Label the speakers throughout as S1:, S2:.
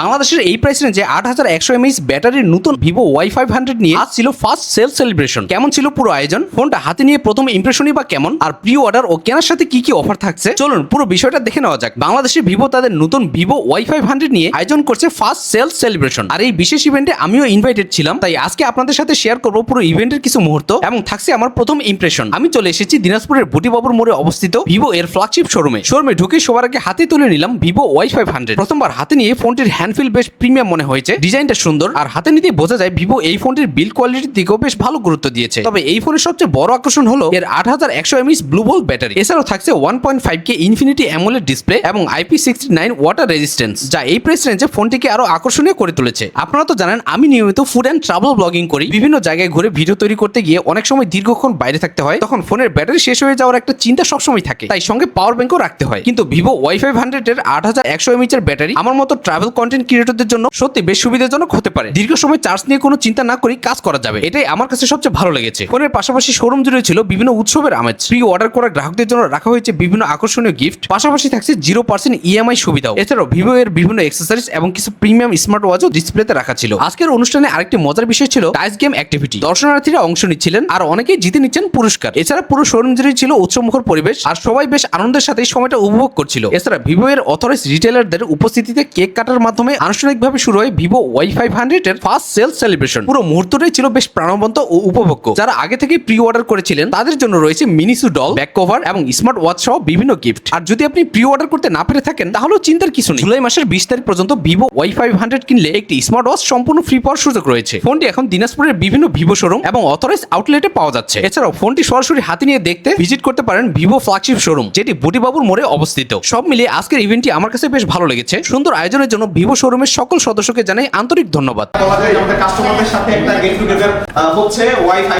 S1: বাংলাদেশের এই প্রাইস রেঞ্জে 8100 mAh ব্যাটারির নতুন ভিভো Y500 নিয়ে আজ ছিল ফার্স্ট সেল সেলিব্রেশন। কেমন ছিল পুরো আয়োজন, ফোনটা হাতে নিয়ে প্রথম ইমপ্রেশনই বা কেমন, আর প্রি অর্ডার ও কেনার সাথে কি কি অফার থাকছে, চলুন পুরো বিষয়টা দেখে নেওয়া যাক। বাংলাদেশে ভিভো তাদের নতুন ভিভো Y500 নিয়ে আয়োজন করছে ফার্স্ট সেল সেলিব্রেশন, আর এই বিশেষ ইভেন্টে আমিও ইনভাইটেড ছিলাম। তাই আজকে আপনাদের সাথে শেয়ার করব পুরো ইভেন্টের কিছু মুহূর্ত এবং থাকছে আমার প্রথম ইমপ্রেশন। আমি চলে এসেছি দিনাজপুরের বুটিবাবুর মোড়ে অবস্থিত ভিভো এর ফ্ল্যাগশিপ শোরুমে ঢুকে সবার আগে হাতে তুলে নিলাম ভিভো Y500। প্রথমবার হাতে নিয়ে ফোনটির হ্যান্ডফিল বেশ প্রিমিয়াম মনে হয়েছে, ডিজাইনটা সুন্দর, আর হাতে নিতে বোঝা যায় ভিভো এই ফোনটির বিল্ড কোয়ালিটির দিকেও বেশ ভালো গুরুত্ব দিয়েছে। তবে এই ফোনের সবচেয়ে বড় আকর্ষণ হলো এর 8100 mAh ব্লু ভোল্ট ব্যাটারি। এছাড়াও থাকছে 1.5K ইনফিনিটি অ্যামোলেড ডিসপ্লে এবং IP69 ওয়াটার রেজিস্ট্যান্স, যা এই প্রাইস রেঞ্জে ফোনটিকে আরো আকর্ষণীয় করে তুলেছে। আপনারা তো জানেন আমি নিয়মিত ফুড অ্যান্ড ট্রাভেল ব্লগিং করি। বিভিন্ন জায়গায় ঘুরে ভিডিও তৈরি করতে গিয়ে অনেক সময় দীর্ঘক্ষণ বাইরে থাকতে হয়, তখন ফোনের ব্যাটারি শেষ হয়ে যাওয়ার একটা চিন্তা সবসময় থাকে, তাই সঙ্গে পাওয়ার ব্যাংকও রাখতে হয়। কিন্তু ভিভো Y500 এর 8100 mAh এর ব্যাটারি আমার মতো ট্রাভেল কন্টেন্ট ক্রিয়েটরদের জন্য সত্যি বেশ সুবিধাজনক হতে পারে। দীর্ঘ সময় চার্জ নিয়ে কোনো চিন্তা না করেই কাজ করা যাবে, এটাই আমার কাছে সবচেয়ে ভালো লেগেছে। ফোনের পাশাপাশি শোরুম জুড়ে ছিল বিভিন্ন উৎসবের আমেজ। প্রি অর্ডার করা গ্রাহকদের জন্য রাখা হয়েছে বিভিন্ন আকর্ষণীয় গিফট, পাশাপাশি থাকছে 0% EMI সুবিধাও। এছাড়াও ভিভো এর বিভিন্ন অ্যাক্সেসরিজ এবং কিছু প্রিমিয়াম স্মার্ট ওয়াচও ডিসপ্লেতে রাখা ছিল। আজকের অনুষ্ঠানে আরেকটি মজার বিষয় ছিল ডাইস গেম অ্যাক্টিভিটি। দর্শনার্থীরা অংশ নিচ্ছিলেন আর অনেকেই জিতে নিচ্ছেন পুরস্কার। এছাড়া পুরো শোরুম জুড়ে ছিল উৎসবমুখর পরিবেশ, আর সবাই বেশ আনন্দের সাথে সময়টা উপভোগ করছিল। এছাড়া ভিভো এর অথরাইজ রিটেলারদের উপস্থিতিতে কেক কাটার মাধ্যমে আনুষ্ঠানিকভাবে শুরু হয় ভিভো Y500 এর ফার্স্ট সেল সেলিব্রেশন। পুরো মুহূর্তটাই ছিল বেশ প্রাণবন্ত ও উপভোগ্য। যারা আগে থেকে প্রি অর্ডার করেছিলেন তাদের জন্য রয়েছে মিনিসু ডল, ব্যাক কভার এবং স্মার্ট ওয়াচ সহ বিভিন্ন গিফট। আর যদি আপনি প্রি অর্ডার করতে না পেরে থাকেন তাহলেও চিন্তার কিছু নেই। জুলাই মাসের 20 তারিখ পর্যন্ত ভিভো Y500 কিনলে একটি স্মার্ট ওয়াচ সম্পূর্ণ ফ্রি পাওয়ার সুযোগ রয়েছে। ফোনটি এখন দিনাজপুরের বিভিন্ন ভিভো শোরুম এবং অথরাইজ আউটলেটে পাওয়া যাচ্ছে। এছাড়াও ফোনটি সরাসরি হাতে নিয়ে দেখতে ভিজিট করতে পারেন ভিভো ফ্ল্যাগশিপ শোরুম, যেটি বুটিবাবুর মোড়ে অবস্থিত। সব মিলিয়ে আজকের ইভেন্টটি আমার কাছে বেশ ভালো লেগেছে। সুন্দর আয়োজনের জন্য ভিভো শোরুমের সকল সদস্যকে জানাই আন্তরিক ধন্যবাদ।
S2: আমাদের কাস্টমারদের সাথে একটা গেট টুগেদার হচ্ছে wifi.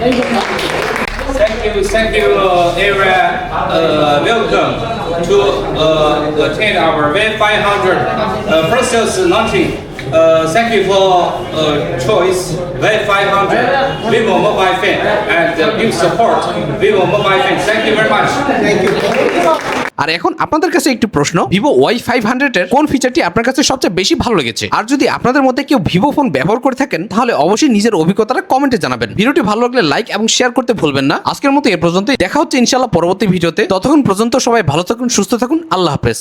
S3: Thank you, welcome to attend our V500 first sales launching. Thank you for choice V500 Vivo Mobile Phone and give support Vivo Mobile Phone. Thank you very much.
S2: Thank you.
S1: আর এখন আপনাদের কাছে একটি প্রশ্ন, Vivo Y500 এর কোন ফিচারটি আপনার কাছে সবচেয়ে বেশি ভালো লেগেছে? আর যদি আপনাদের মধ্যে কেউ ভিভো ফোন ব্যবহার করে থাকেন তাহলে অবশ্যই নিজের অভিজ্ঞতাটা কমেন্টে জানাবেন। ভিডিওটি ভালো লাগলে লাইক এবং শেয়ার করতে ভুলবেন না। আজকের মতো এ পর্যন্তই, দেখা হচ্ছে ইনশাআল্লাহ পরবর্তী ভিডিওতে। ততক্ষণ পর্যন্ত সবাই ভালো থাকুন, সুস্থ থাকুন, আল্লাহ হাফেজ।